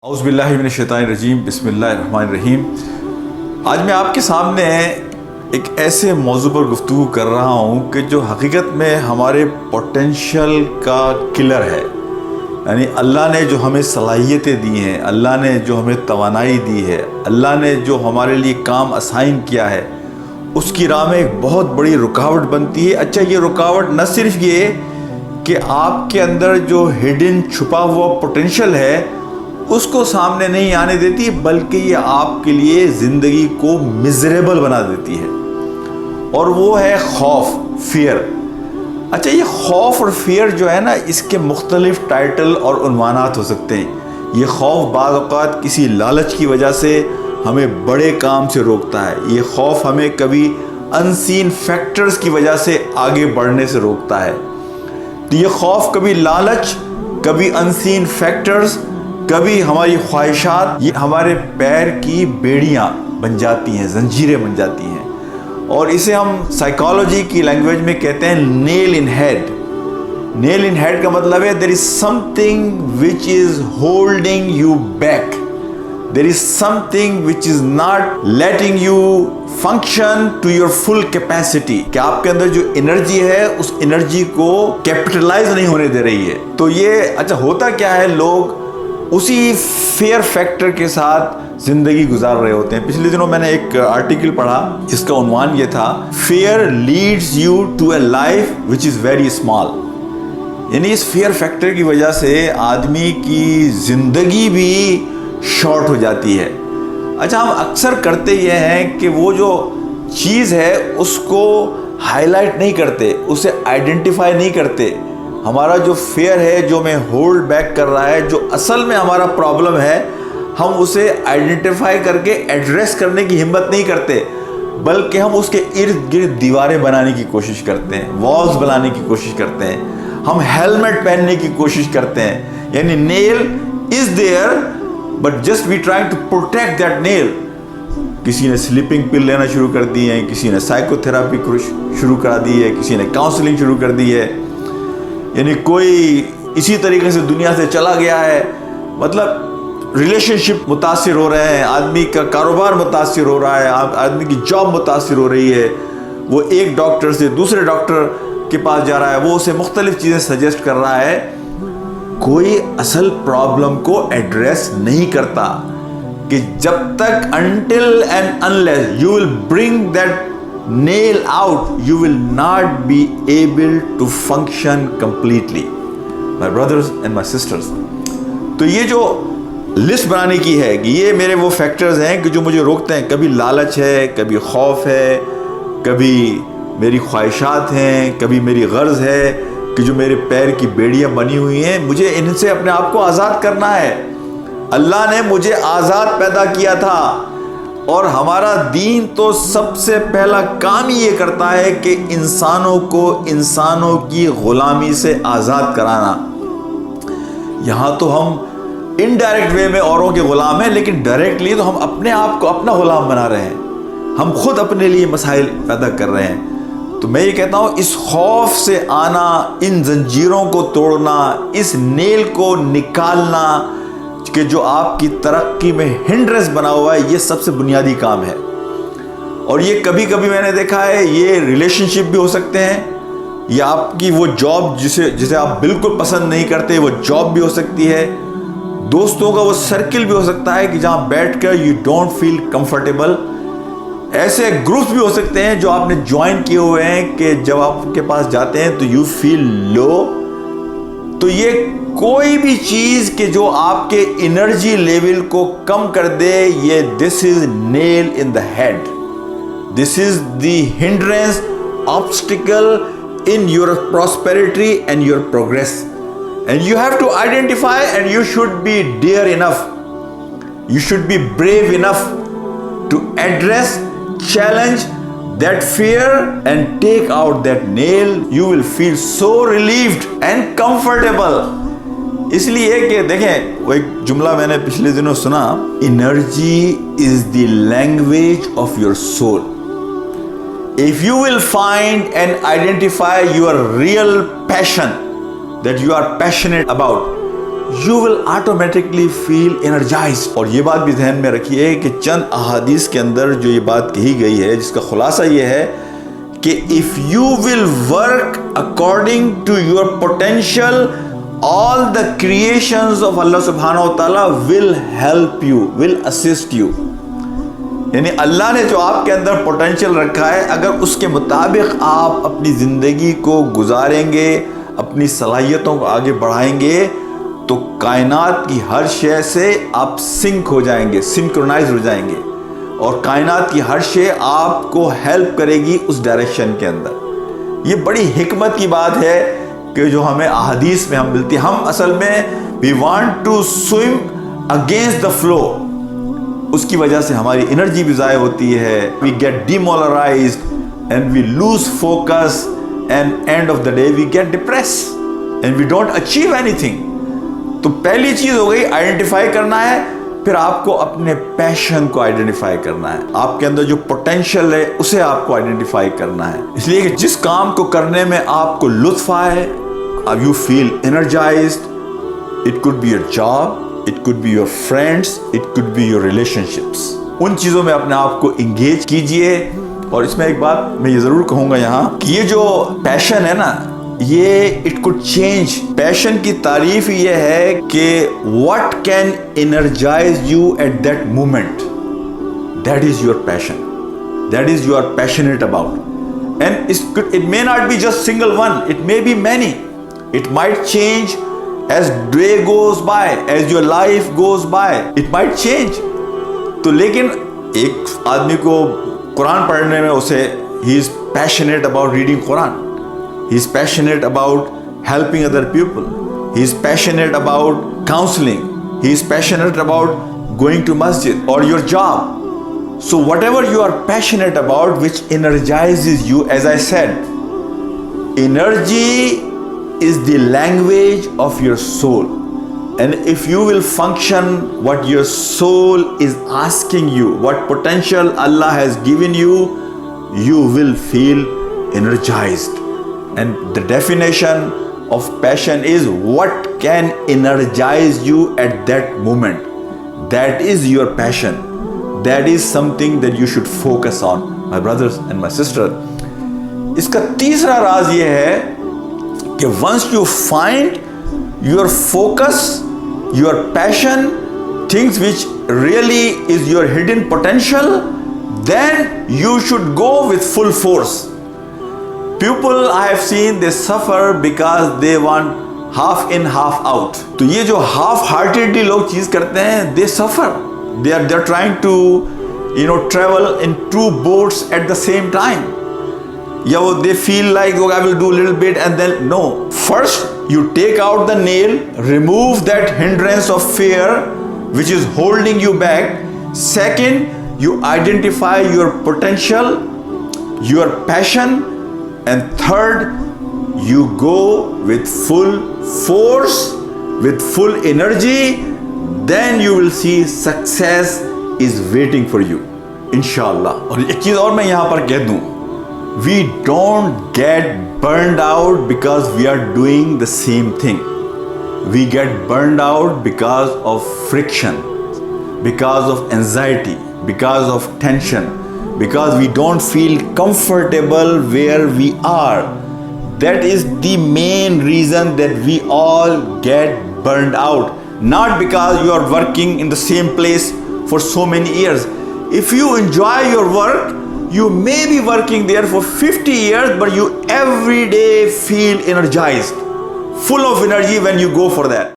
اعوذ باللہ من الشیطان الرجیم بسم اللہ الرحمن الرحیم۔ آج میں آپ کے سامنے ایک ایسے موضوع پر گفتگو کر رہا ہوں کہ جو حقیقت میں ہمارے پوٹینشیل کا کلر ہے۔ یعنی اللہ نے جو ہمیں صلاحیتیں دی ہیں، اللہ نے جو ہمیں توانائی دی ہے، اللہ نے جو ہمارے لیے کام اسائن کیا ہے، اس کی راہ میں ایک بہت بڑی رکاوٹ بنتی ہے۔ اچھا، یہ رکاوٹ نہ صرف یہ کہ آپ کے اندر جو ہڈن چھپا ہوا پوٹینشیل ہے اس کو سامنے نہیں آنے دیتی، بلکہ یہ آپ کے لیے زندگی کو مزریبل بنا دیتی ہے، اور وہ ہے خوف، فیئر۔ اچھا، یہ خوف اور فیئر جو ہے نا، اس کے مختلف ٹائٹل اور عنوانات ہو سکتے ہیں۔ یہ خوف بعض اوقات کسی لالچ کی وجہ سے ہمیں بڑے کام سے روکتا ہے، یہ خوف ہمیں کبھی انسین فیکٹرز کی وجہ سے آگے بڑھنے سے روکتا ہے۔ تو یہ خوف کبھی لالچ، کبھی انسین فیکٹرز، کبھی ہماری خواہشات، یہ ہمارے پیر کی بیڑیاں بن جاتی ہیں، زنجیریں بن جاتی ہیں، اور اسے ہم سائیکالوجی کی لینگویج میں کہتے ہیں نیل ان ہیڈ۔ نیل ان ہیڈ کا مطلب ہے there is something which is holding you back, there is something which is not letting you function to your full capacity، کہ آپ کے اندر جو انرجی ہے اس انرجی کو کیپٹلائز نہیں ہونے دے رہی ہے۔ تو یہ اچھا ہوتا کیا ہے، لوگ اسی فیئر فیکٹر کے ساتھ زندگی گزار رہے ہوتے ہیں۔ پچھلے دنوں میں نے ایک آرٹیکل پڑھا جس کا عنوان یہ تھا، fear leads you to a life which is very small. یعنی اس فیئر فیکٹر کی وجہ سے آدمی کی زندگی بھی شارٹ ہو جاتی ہے۔ اچھا، ہم اکثر کرتے یہ ہیں کہ وہ جو چیز ہے اس کو ہائی لائٹ نہیں کرتے، اسے آئیڈینٹیفائی نہیں کرتے۔ ہمارا جو فیئر ہے، جو میں ہولڈ بیک کر رہا ہے، جو اصل میں ہمارا پرابلم ہے، ہم اسے آئیڈینٹیفائی کر کے ایڈریس کرنے کی ہمت نہیں کرتے، بلکہ ہم اس کے ارد گرد دیواریں بنانے کی کوشش کرتے ہیں، والز بنانے کی کوشش کرتے ہیں، ہم ہیلمٹ پہننے کی کوشش کرتے ہیں۔ یعنی nail is there but just we trying to protect that nail. کسی نے سلیپنگ پل لینا شروع کر دی ہے، کسی نے سائیکو تھراپی شروع کرا دی ہے، کسی نے کاؤنسلنگ شروع کر دی ہے، یعنی کوئی اسی طریقے سے دنیا سے چلا گیا ہے۔ مطلب ریلیشن شپ متاثر ہو رہے ہیں، آدمی کا کاروبار متاثر ہو رہا ہے، آدمی کی جاب متاثر ہو رہی ہے، وہ ایک ڈاکٹر سے دوسرے ڈاکٹر کے پاس جا رہا ہے، وہ اسے مختلف چیزیں سجیسٹ کر رہا ہے، کوئی اصل پرابلم کو ایڈریس نہیں کرتا کہ جب تک until and unless you will bring that nail out, you will not be able to function completely, my brothers and my sisters۔ تو یہ جو لسٹ بنانے کی ہے کہ یہ میرے وہ فیکٹرز ہیں کہ جو مجھے روکتے ہیں، کبھی لالچ ہے، کبھی خوف ہے، کبھی میری خواہشات ہیں، کبھی میری غرض ہے کہ جو میرے پیر کی بیڑیاں بنی ہوئی ہیں، مجھے ان سے اپنے آپ کو آزاد کرنا ہے۔ اللہ نے مجھے آزاد پیدا کیا تھا، اور ہمارا دین تو سب سے پہلا کام ہی یہ کرتا ہے کہ انسانوں کو انسانوں کی غلامی سے آزاد کرانا۔ یہاں تو ہم انڈائریکٹ وے میں اوروں کے غلام ہیں، لیکن ڈائریکٹلی تو ہم اپنے آپ کو اپنا غلام بنا رہے ہیں، ہم خود اپنے لیے مسائل پیدا کر رہے ہیں۔ تو میں یہ کہتا ہوں، اس خوف سے آنا، ان زنجیروں کو توڑنا، اس نیل کو نکالنا کہ جو آپ کی ترقی میں ہنڈرنس بنا ہوا ہے، یہ سب سے بنیادی کام ہے۔ اور یہ کبھی کبھی میں نے دیکھا ہے، یہ ریلیشن شپ بھی ہو سکتے ہیں، یا آپ کی وہ جاب جسے آپ بالکل پسند نہیں کرتے، وہ جاب بھی ہو سکتی ہے، دوستوں کا وہ سرکل بھی ہو سکتا ہے کہ جہاں بیٹھ کر یو ڈونٹ فیل کمفرٹیبل، ایسے گروپس بھی ہو سکتے ہیں جو آپ نے جوائن کیے ہوئے ہیں کہ جب آپ کے پاس جاتے ہیں تو یو فیل لو۔ تو یہ کوئی بھی چیز کہ جو آپ کے انرجی لیول کو کم کر دے، یہ this is nail in the head, this is the hindrance, obstacle in your prosperity and your progress, and you have to identify, and you should be dare enough, you should be brave enough to address, challenge that fear and take out that nail. You will feel so relieved and comfortable. اس لیے کہ دیکھیں، وہ ایک جملہ میں نے پچھلے دنوں سنا، energy is the language of your soul. If you will find and identify your real passion that you are passionate about, you will automatically feel energized. اور یہ بات بھی ذہن میں رکھیے کہ چند احادیث کے اندر جو یہ بات کہی گئی ہے جس کا خلاصہ یہ ہے کہ if you will work according to your potential, all the creations of Allah subhanahu wa ta'ala will help you, will assist you. یعنی اللہ نے جو آپ کے اندر پوٹینشیل رکھا ہے، اگر اس کے مطابق آپ اپنی زندگی کو گزاریں گے، اپنی صلاحیتوں کو آگے بڑھائیں گے، تو کائنات کی ہر شے سے آپ سنک ہو جائیں گے، سنکرونائز ہو جائیں گے، اور کائنات کی ہر شے آپ کو ہیلپ کرے گی اس ڈائریکشن کے اندر۔ یہ بڑی حکمت کی بات ہے کہ جو ہمیں احادیث میں ہم ملتی ہے۔ ہم اصل میں we want to swim against the flow، اس کی وجہ سے ہماری انرجی بھی ضائع ہوتی ہے، we get demoralized and we lose focus and end of the day we get depressed and we don't achieve anything۔ تو پہلی چیز ہو گئی آئیڈینٹیفائی کرنا ہے، پھر آپ کو اپنے پیشن کو آئیڈینٹیفائی کرنا ہے، آپ کے اندر جو پوٹینشیل ہے اسے آپ کو آئیڈینٹیفائی کرنا ہے، اس لیے کہ جس کام کو کرنے میں آپ کو لطف آئے، you feel energized, it could be your job, it could be your friends, it could be your relationships، ان چیزوں میں اپنے آپ کو انگیج کیجئے۔ اور اس میں ایک بات میں یہ ضرور کہوں گا یہاں کہ یہ جو پیشن ہے نا، یہ اٹ کوڈ چینج۔ پیشن کی تعریف یہ ہے کہ what can energize you at that moment, that is your passion, that is you are passionate about, and it may not be just single one, it may be many, it might change as day goes by, as your life goes by, it might change۔ تو لیکن ایک آدمی کو قرآن پڑھنے میں اسے he is passionate about reading Quran, he is passionate about helping other people, he is passionate about counseling, he is passionate about going to masjid or your job. So whatever you are passionate about which energizes you, as I said, energy is the language of your soul, and if you will function what your soul is asking you, what potential Allah has given you, you will feel energized. And the definition of passion is what can energize you at that moment. That is your passion. That is something that you should focus on, my brothers and my sisters. اس کا تیسرا راز یہ ہے کہ once you find your focus, your passion, things which really is your hidden potential, then you should go with full force. People I have seen, they suffer because they want half in half out. تو یہ جو half heartedly لوگ چیز کرتے ہیں, they suffer. They are trying to travel in two boats at the same time. Yeah, they feel like, oh, I will do a little bit and then no. First you take out the nail, remove that hindrance of fear which is holding you back. Second, you identify your potential, your passion, and third, you go with full force, with full energy, then you will see success is waiting for you, inshallah. اور ایک چیز اور میں یہاں پر کہہ دوں, we don't get burned out because we are doing the same thing. We get burned out because of friction, because of anxiety, because of tension, because we don't feel comfortable where we are. That is the main reason that we all get burned out. Not because you are working in the same place for so many years. If you enjoy your work, you may be working there for 50 years, but you every day feel energized, full of energy when you go for that.